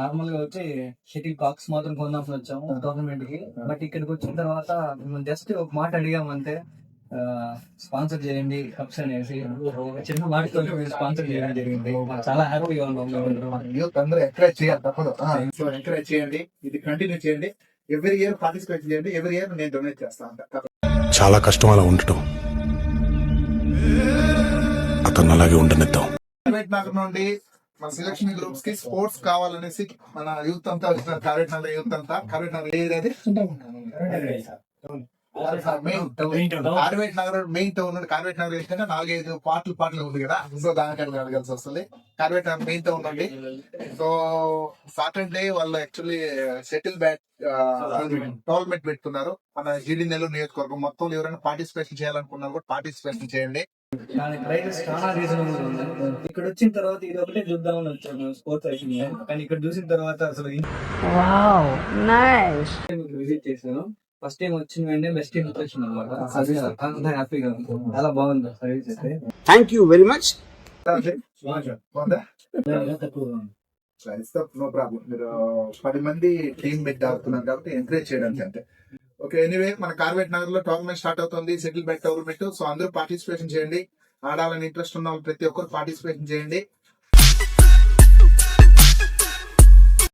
Normal గా వచ్చి shuttle Cox మాత్రం కొందామని వచ్చాము టోర్నమెంట్ కి. బట్ ఇక్కడికి వచ్చిన తర్వాత మేము జస్ట్ ఒక మాట అడిగామంటే స్పాన్సర్ చేయండి కప్స్ అనేసి ఒక చిన్న మాటతో స్పాన్సర్ చేయడం జరిగింది. మాకు చాలా హ్యాపీగా ఉన్నాం. యూత్ అందరూ ఎంకరేజ్ చేయాలి తప్పదు. సో ఎంకరేజ్ చేయండి, ఇది కంటిన్యూ చేయండి. ఎవ్రీ ఇయర్ పార్టిసిపేట్ చేయండి. ఎవ్రీ ఇయర్ నేను డొనేట్ చేస్తాను. చాలా కష్టం అలా ఉండటం. అతను అలాగే ఉండనిద్దాం. కార్వేట్ నగర్ నుండి మన సెలక్షన్ గ్రూప్స్ కి స్పోర్ట్స్ కావాలనేసి మన యూత్ అంతా వచ్చిన కార్వేట్ నగర్ యూత్ అంతా కార్వేట్ నగర్ ఏది కార్వేట్ నగర్ మెయిన్ టౌన్ కార్వేట్ నగర్ ఏంటంటే 4-5 పాటలు ఉంది కదా. సో దానికన్నా అడగాల్సి వస్తుంది. కార్వేట్ నగర్ మెయిన్ టౌన్ అండి. సో సాటర్డే వాళ్ళు యాక్చువల్లీ షటిల్ బ్యాట్ టోర్నమెంట్ పెడుతున్నారు మన జీడి నెల్లూరు నియోజకవర్గం మొత్తం. ఎవరైనా పార్టిసిపేషన్ చేయాలనుకున్నారు కూడా పార్టిసిపేషన్ చేయండి. దాని ప్రైజెస్ చాలా రీజనబుల్ ఉన్నాయి. ఇక్కడ వచ్చిన తర్వాత ఇది ఒకటే చూద్దామని వచ్చాను స్పోర్ట్స్ అయిపోయింది. కానీ ఇక్కడ చూసిన తర్వాత అసలు విజిట్ చేశాను. ఫస్ట్ టైం వచ్చిన వెంటనే బెస్ట్ ఇంప్రెషన్ అనమాట. సర్వీస్ అంతా హ్యాపీగా చాలా బాగుంది సర్వీస్ అయితే. Thank you very much. No problem. మీరు 10 మంది టీం పెట్టి ఆడుతున్నారు కాబట్టి ఎంకరేజ్ చేయడానికి అంతే. ఓకే, ఎనీవే మన కార్వేట్ నగర్ లో టోర్నమెంట్ స్టార్ట్ అవుతుంది, సెటిల్ బ్యాట్ టోర్నమెంట్. సో అందరూ పార్టిసిపేషన్ చేయండి. ఆడాలని ఇంట్రెస్ట్ ఉన్న వాళ్ళు ప్రతి ఒక్కరు పార్టిసిపేషన్ చేయండి.